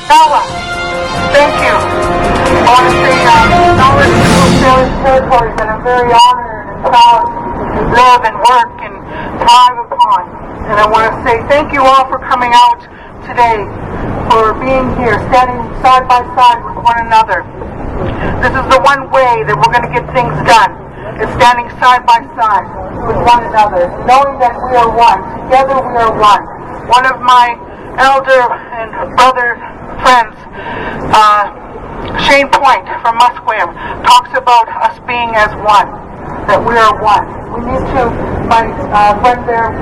Bella, thank you. I want to say knowledge to Australian territories that I'm very honored and proud to live and work and thrive upon. And I want to say thank you all for coming out today, for being here, standing side by side with one another. This is the one way that we're going to get things done, is standing side by side with one another, knowing that we are one. Together we are one. One of my elder and brother friends, Shane Point from Musqueam, talks about us being as one, that we are one. We need to, my friend there,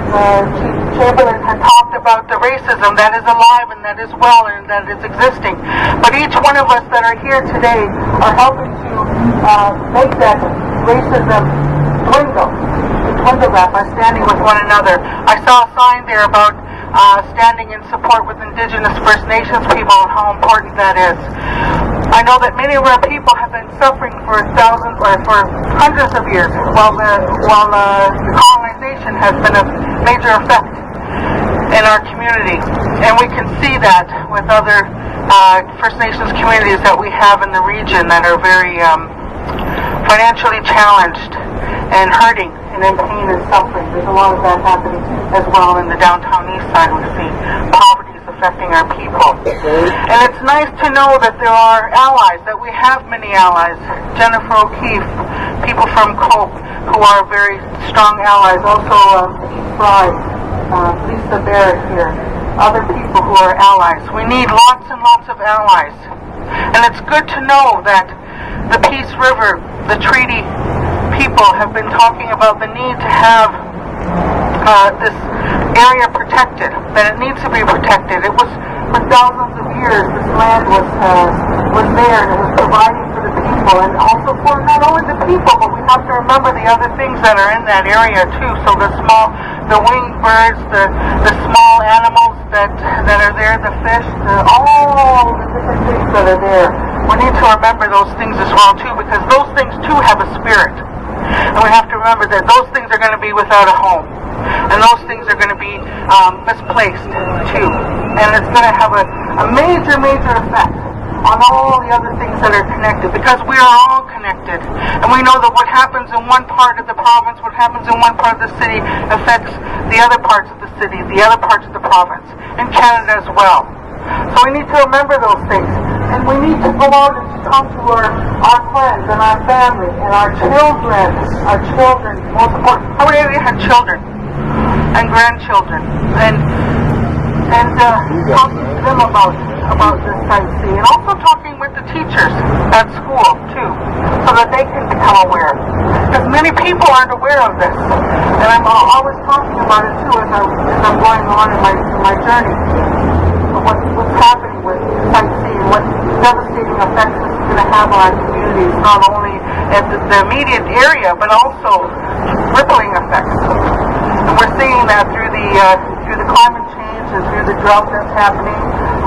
Chief Chamberlain, had talked about the racism that is alive and that is well and that is existing. But each one of us that are here today are helping to make that racism dwindle that by standing with one another. I saw a sign there about standing in support with Indigenous First Nations people and how important that is. I know that many of our people have been suffering for thousands or for hundreds of years while the colonization has been a major effect in our community. And we can see that with other First Nations communities that we have in the region that are very financially challenged and hurting and in pain and suffering. There's a lot of that happening as well in the downtown east side. We see poverty is affecting our people. And it's nice to know that there are allies, that we have many allies. Jennifer O'Keefe, people from COPE who are very strong allies. Also Steve Fry, Lisa Barrett here, other people who are allies. We need lots and lots of allies. And it's good to know that the Peace River, the treaty people have been talking about the need to have this area protected, that it needs to be protected. It was for thousands of years, this land was there and it was providing for the people, and also for not only the people, but we have to remember the other things that are in that area too. So the winged birds, the small animals that are there, the fish, all the different things that are there. We need to remember those things as well too, because those things too have a spirit. And we have to remember that those things are going to be without a home. And those things are going to be misplaced too. And it's going to have a major, major effect on all the other things that are connected, because we are all connected. And we know that what happens in one part of the province, what happens in one part of the city affects the other parts of the city, the other parts of the province, and Canada as well. So we need to remember those things. And we need to go out and talk to our friends and our family and our children, most important. How many of you had children and grandchildren? And talking to them about this sightseeing, and also talking with the teachers at school too, so that they can become aware. Because many people aren't aware of this, and I'm always talking about it too as I'm going on in my journey. What's happening with sightseeing, what devastating effects this is going to have on our communities, not only at the immediate area, but also rippling effects. And we're seeing that through the climate change and through the drought that's happening.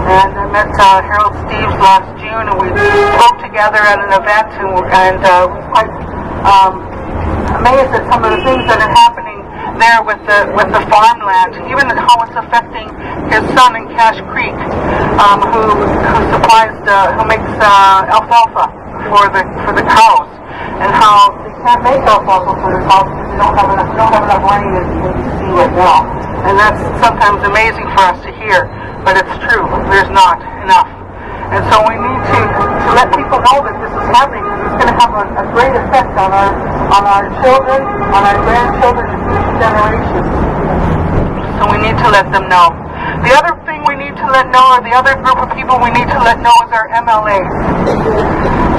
And I met Harold Steves last June, and we spoke together at an event, and was quite amazed at some of the things that are happening there with the farmland, even how it's affecting his son in Cache Creek, who makes alfalfa for the cows, and how they can't make alfalfa for the cows because they don't have enough rain in BC right now. And that's sometimes amazing for us to hear, but it's true. There's not enough. And so we need to let people know that this is happening, and it's going to have a great effect on our children, on our grandchildren, and future generations. So we need to let them know. The other thing we need to let know, or the other group of people we need to let know, is our MLAs.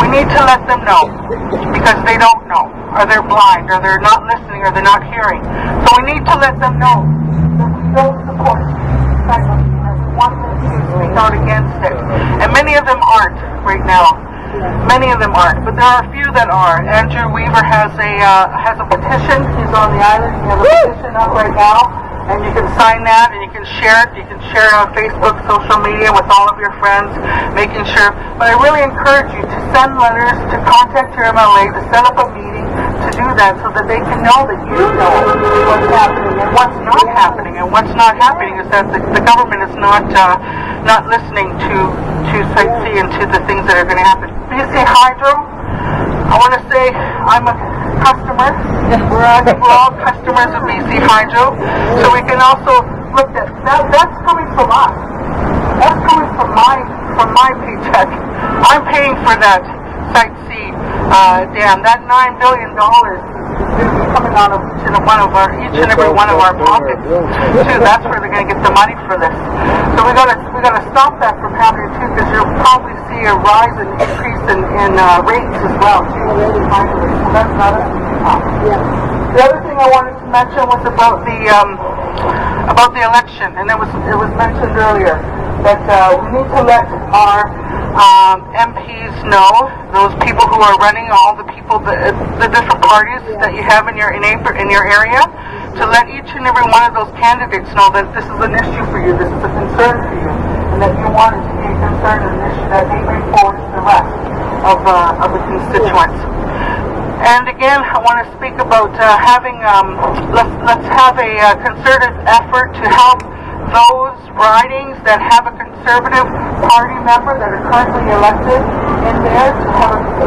We need to let them know, because they don't know, or they're blind, or they're not listening, or they're not hearing. So we need to let them know that we don't support cycling. Want them to speak out against it. And many of them aren't right now. Many of them aren't, but there are a few that are. Andrew Weaver has a petition. He's on the island. He has a petition up right now, and you can sign that, and you can share it. You can share it on Facebook, social media, with all of your friends, making sure. But I really encourage you to send letters, to contact your MLA, to set up a meeting, to do that, so that they can know that you know what's happening and what's not happening. And what's not happening is that the government is not listening to Site C and to the things that are going to happen. BC Hydro, I want to say I'm a customer. We're all customers of BC Hydro, so we can also look at that. That's coming from us. That's coming from my paycheck. I'm paying for that Site C dam. That $9 billion is going to be coming out of each and every one of our pockets too. That's where they're going to get the money for this. So we got to stop that from happening too, because you'll probably see a rise and increase in rates as well too. So that's not a The other thing I wanted to mention was about the election, and it was mentioned earlier that we need to let our MPs know, those people who are running, all the people, the different parties that you have in your area, to let each and every one of those candidates know that this is an issue for you, this is a concern for you, and that you want it to be a concern and an issue that they bring forward to the rest of the constituents. And again, I want to speak about having, let's have a concerted effort to help those ridings that have a Conservative Party member that are currently elected in there.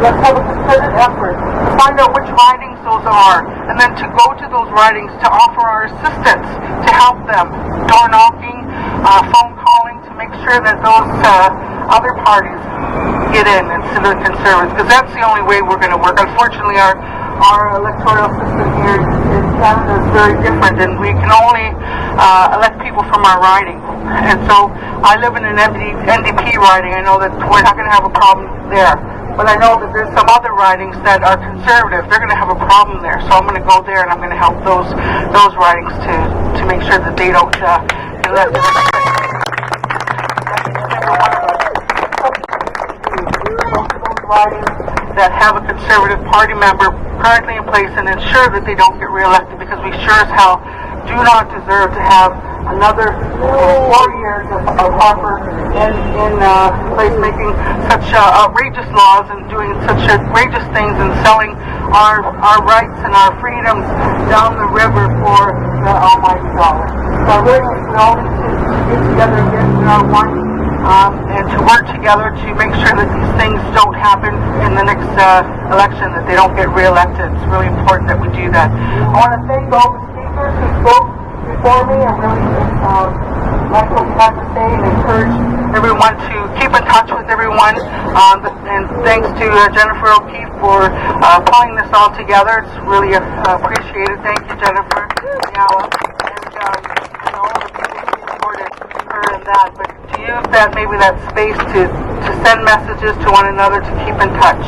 Let's have a concerted effort to find out which ridings those are, and then to go to those ridings to offer our assistance to help them, door knocking, phone calling, to make sure that those other parties get in instead of the Conservatives, because that's the only way we're going to work. Unfortunately, our electoral system here in Canada is very different, and we can only elect people from our riding. And so I live in an NDP riding. I know that we're not going to have a problem there, but I know that there's some other ridings that are conservative. They're going to have a problem there, so I'm going to go there and I'm going to help those ridings to make sure that they don't elect ridings that have a Conservative Party member currently in place, and ensure that they don't get reelected, because we sure as hell do not deserve to have another 4 years of Harper in place, making such outrageous laws and doing such outrageous things and selling our rights and our freedoms down the river for the almighty dollar. So I really think we all need to get together again. We are one. And to work together to make sure that these things don't happen in the next election, that they don't get reelected. It's really important that we do that. I want to thank all the speakers who spoke before me. I really like what you have to say, and encourage everyone to keep in touch with everyone. And thanks to Jennifer O'Keefe for pulling this all together. It's really appreciated. Thank you, Jennifer. And all the people who supported her in that. But to use that space to send messages to one another, to keep in touch.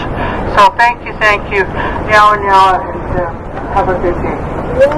So thank you, Nyawa, and have a good day.